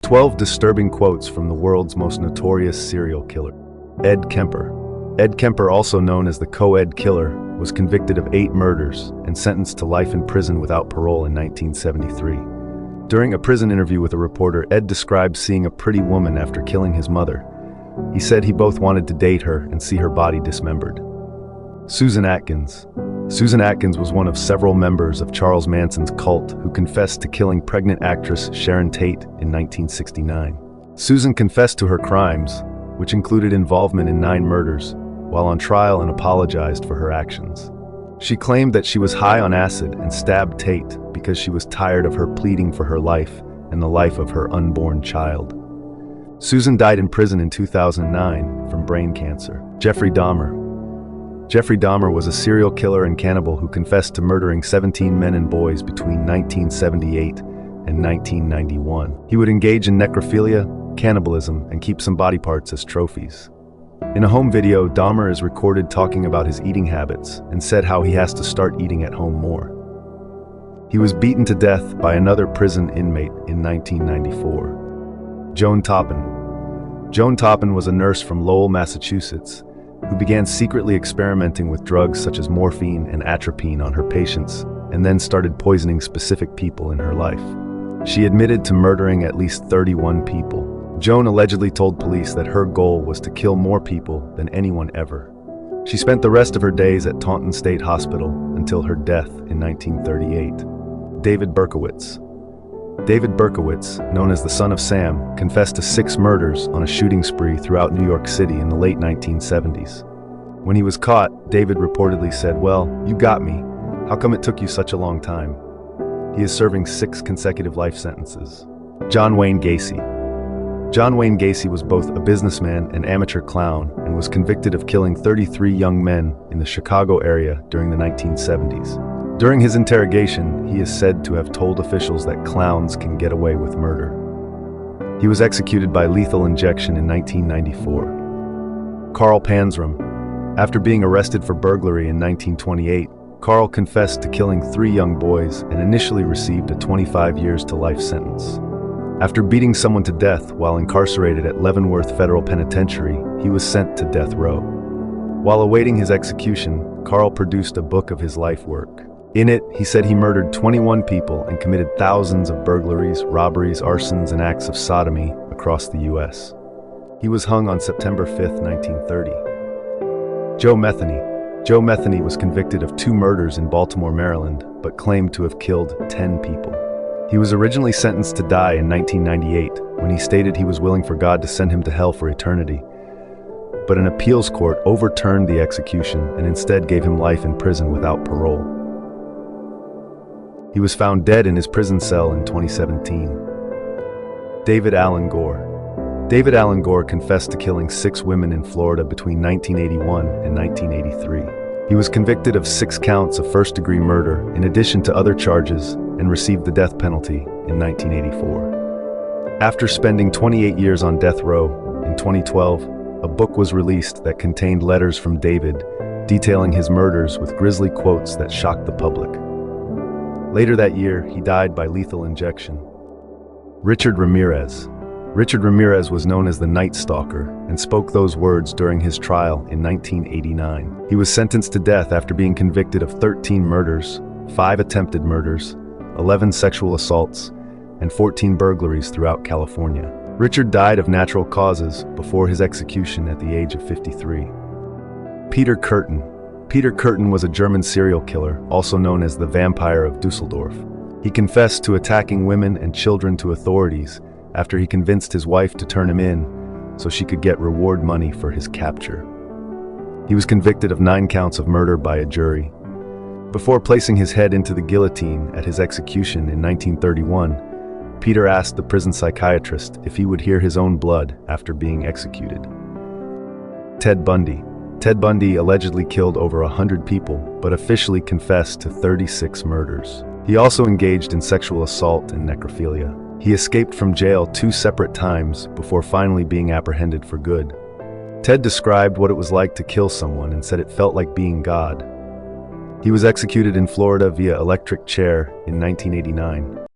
12 disturbing quotes from the world's most notorious serial killer. Ed Kemper. Ed Kemper, also known as the Co-Ed Killer, was convicted of 8 murders and sentenced to life in prison without parole in 1973. During a prison interview with a reporter, Ed described seeing a pretty woman after killing his mother. He said he both wanted to date her and see her body dismembered. Susan Atkins. Susan Atkins was one of several members of Charles Manson's cult who confessed to killing pregnant actress Sharon Tate in 1969. Susan confessed to her crimes, which included involvement in 9 murders, while on trial, and apologized for her actions. She claimed that she was high on acid and stabbed Tate because she was tired of her pleading for her life and the life of her unborn child. Susan died in prison in 2009 from brain cancer. Jeffrey Dahmer. Jeffrey Dahmer was a serial killer and cannibal who confessed to murdering 17 men and boys between 1978 and 1991. He would engage in necrophilia, cannibalism, and keep some body parts as trophies. In a home video, Dahmer is recorded talking about his eating habits and said how he has to start eating at home more. He was beaten to death by another prison inmate in 1994. Joan Toppin. Joan Toppin was a nurse from Lowell, Massachusetts, who began secretly experimenting with drugs such as morphine and atropine on her patients, and then started poisoning specific people in her life. She admitted to murdering at least 31 people. Joan allegedly told police that her goal was to kill more people than anyone ever. She spent the rest of her days at Taunton State Hospital until her death in 1938. David Berkowitz. David Berkowitz, known as the Son of Sam, confessed to 6 murders on a shooting spree throughout New York City in the late 1970s. When he was caught, David reportedly said, "Well, you got me. How come it took you such a long time?" He is serving 6 consecutive life sentences. John Wayne Gacy. John Wayne Gacy was both a businessman and amateur clown and was convicted of killing 33 young men in the Chicago area during the 1970s. During his interrogation, he is said to have told officials that clowns can get away with murder. He was executed by lethal injection in 1994. Carl Panzram. After being arrested for burglary in 1928, Carl confessed to killing 3 young boys and initially received a 25 years to life sentence. After beating someone to death while incarcerated at Leavenworth Federal Penitentiary, he was sent to death row. While awaiting his execution, Carl produced a book of his life work. In it, he said he murdered 21 people and committed thousands of burglaries, robberies, arsons, and acts of sodomy across the U.S. He was hung on September 5, 1930. Joe Metheny. Joe Metheny was convicted of 2 murders in Baltimore, Maryland, but claimed to have killed 10 people. He was originally sentenced to die in 1998 when he stated he was willing for God to send him to hell for eternity. But an appeals court overturned the execution and instead gave him life in prison without parole. He was found dead in his prison cell in 2017. David Alan Gore. David Alan Gore confessed to killing 6 women in Florida between 1981 and 1983. He was convicted of 6 counts of first-degree murder in addition to other charges and received the death penalty in 1984. After spending 28 years on death row, in 2012, a book was released that contained letters from David detailing his murders with grisly quotes that shocked the public. Later that year, he died by lethal injection. Richard Ramirez. Richard Ramirez was known as the Night Stalker and spoke those words during his trial in 1989. He was sentenced to death after being convicted of 13 murders, 5 attempted murders, 11 sexual assaults, and 14 burglaries throughout California. Richard died of natural causes before his execution at the age of 53. Peter Kürten. Peter Kürten was a German serial killer, also known as the Vampire of Dusseldorf. He confessed to attacking women and children to authorities after he convinced his wife to turn him in so she could get reward money for his capture. He was convicted of 9 counts of murder by a jury. Before placing his head into the guillotine at his execution in 1931, Peter asked the prison psychiatrist if he would hear his own blood after being executed. Ted Bundy. Ted Bundy allegedly killed over 100 people, but officially confessed to 36 murders. He also engaged in sexual assault and necrophilia. He escaped from jail 2 separate times before finally being apprehended for good. Ted described what it was like to kill someone and said it felt like being God. He was executed in Florida via electric chair in 1989.